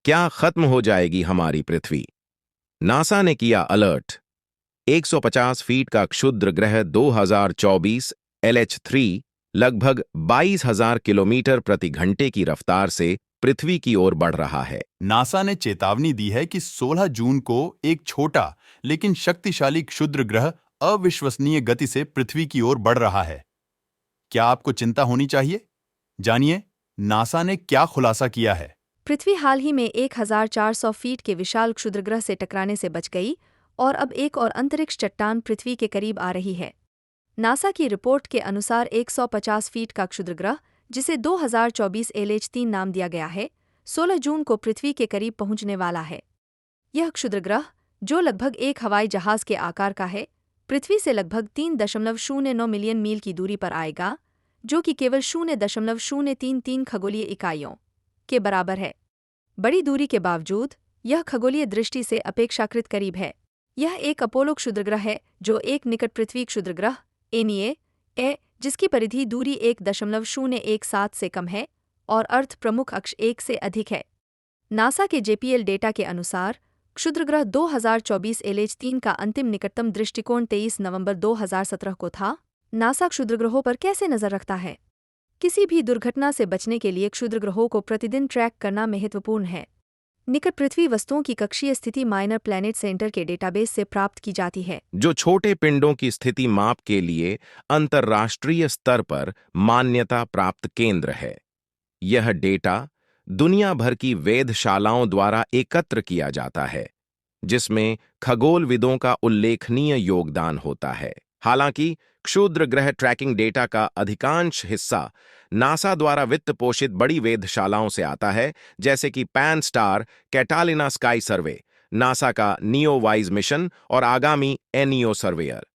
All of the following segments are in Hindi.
क्या खत्म हो जाएगी हमारी पृथ्वी? नासा ने किया अलर्ट। 150 फीट का क्षुद्र ग्रह 2024 LH3 लगभग 22,000 किलोमीटर प्रति घंटे की रफ्तार से पृथ्वी की ओर बढ़ रहा है। नासा ने चेतावनी दी है कि 16 जून को एक छोटा लेकिन शक्तिशाली क्षुद्र ग्रह अविश्वसनीय गति से पृथ्वी की ओर बढ़ रहा है। क्या आपको चिंता होनी चाहिए? जानिए, नासा ने क्या खुलासा किया है। पृथ्वी हाल ही में 1400 फीट के विशाल क्षुद्रग्रह से टकराने से बच गई और अब एक और अंतरिक्ष चट्टान पृथ्वी के करीब आ रही है। नासा की रिपोर्ट के अनुसार 150 फीट का क्षुद्रग्रह, जिसे 2024 LH3 नाम दिया गया है, 16 जून को पृथ्वी के करीब पहुंचने वाला है। यह क्षुद्रग्रह, जो लगभग एक हवाई जहाज के आकार का है, पृथ्वी से लगभग 3.09 मिलियन मील की दूरी पर आएगा, जो कि केवल 0.033 खगोलीय इकाइयों के बराबर है। बड़ी दूरी के बावजूद यह खगोलीय दृष्टि से अपेक्षाकृत करीब है। यह एक अपोलो क्षुद्रग्रह है, जो एक निकट पृथ्वी क्षुद्रग्रह एनीए है, जिसकी परिधि दूरी 1.017 से कम है और अर्थ प्रमुख अक्ष 1 से अधिक है। नासा के JPL डेटा के अनुसार क्षुद्रग्रह 2024 LH3 का अंतिम निकटतम दृष्टिकोण 23 नवंबर 2017 को था। नासा क्षुद्रग्रहों पर कैसे नजर रखता है? किसी भी दुर्घटना से बचने के लिए क्षुद्रग्रहों को प्रतिदिन ट्रैक करना महत्वपूर्ण है। निकट पृथ्वी वस्तुओं की कक्षीय स्थिति माइनर प्लैनेट सेंटर के डेटाबेस से प्राप्त की जाती है, जो छोटे पिंडों की स्थिति माप के लिए अंतर्राष्ट्रीय स्तर पर मान्यता प्राप्त केंद्र है। यह डेटा दुनिया भर की वेधशालाओं द्वारा एकत्र किया जाता है, जिसमें खगोलविदों का उल्लेखनीय योगदान होता है। हालांकि क्षुद्र ग्रह ट्रैकिंग डेटा का अधिकांश हिस्सा नासा द्वारा वित्त पोषित बड़ी वेधशालाओं से आता है, जैसे कि पैन-स्टार, कैटालिना स्काई सर्वे, नासा का नियोवाइज मिशन और आगामी एनियो सर्वेयर।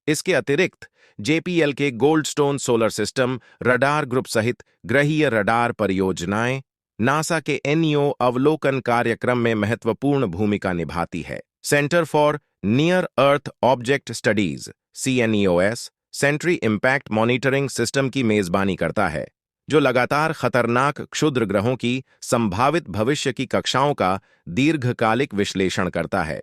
इसके अतिरिक्त JPL के Goldstone solar system radar group सहित ग्रहीय रडार परियोजनाएं नासा के एनियो अवलोकन कार्यक्रम में महत्वपूर्ण भूमिका निभाती है। Centre for near earth object studies CNEOS sentry impact monitoring system की मेजबानी करता है, जो लगातार खतरनाक क्षुद्र ग्रहों की संभावित भविष्य की कक्षाओं का दीर्घकालिक विश्लेषण करता है।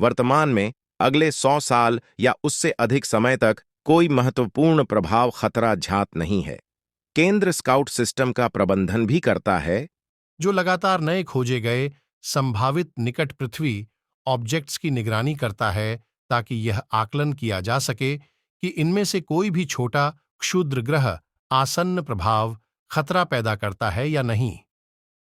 वर्तमान में अगले 100 साल या उससे अधिक समय तक कोई महत्वपूर्ण प्रभाव खतरा ज्ञात नहीं है। केंद्र स्काउट सिस्टम का प्रबंधन भी करता है, जो लगातार नए खोजे गए संभावित निकट पृथ्वी ऑब्जेक्ट्स की निगरानी करता है, ताकि यह आकलन किया जा सके कि इनमें से कोई भी छोटा क्षुद्र ग्रह आसन्न प्रभाव खतरा पैदा करता है या नहीं।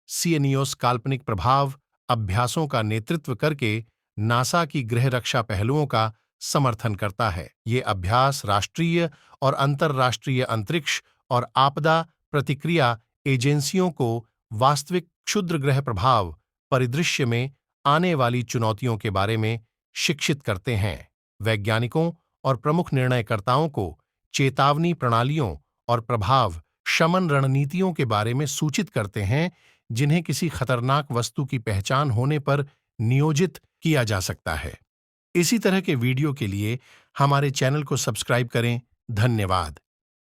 CNEOS काल्पनिक प्रभाव अभ्यासों का नेतृत्व करके नासा की गृह रक्षा पहलुओं का समर्थन करता है। ये अभ्यास राष्ट्रीय और अंतर्राष्ट्रीय अंतरिक्ष और आपदा प्रतिक्रिया एजेंसियों को वास्तविक क्षुद्र ग्रह प्रभाव परिदृश्य में आने वाली चुनौतियों के बारे में शिक्षित करते हैं। वैज्ञानिकों और प्रमुख निर्णयकर्ताओं को चेतावनी प्रणालियों और प्रभाव शमन रणनीतियों के बारे में सूचित करते हैं, जिन्हें किसी खतरनाक वस्तु की पहचान होने पर नियोजित किया जा सकता है। इसी तरह के वीडियो के लिए हमारे चैनल को सब्सक्राइब करें। धन्यवाद।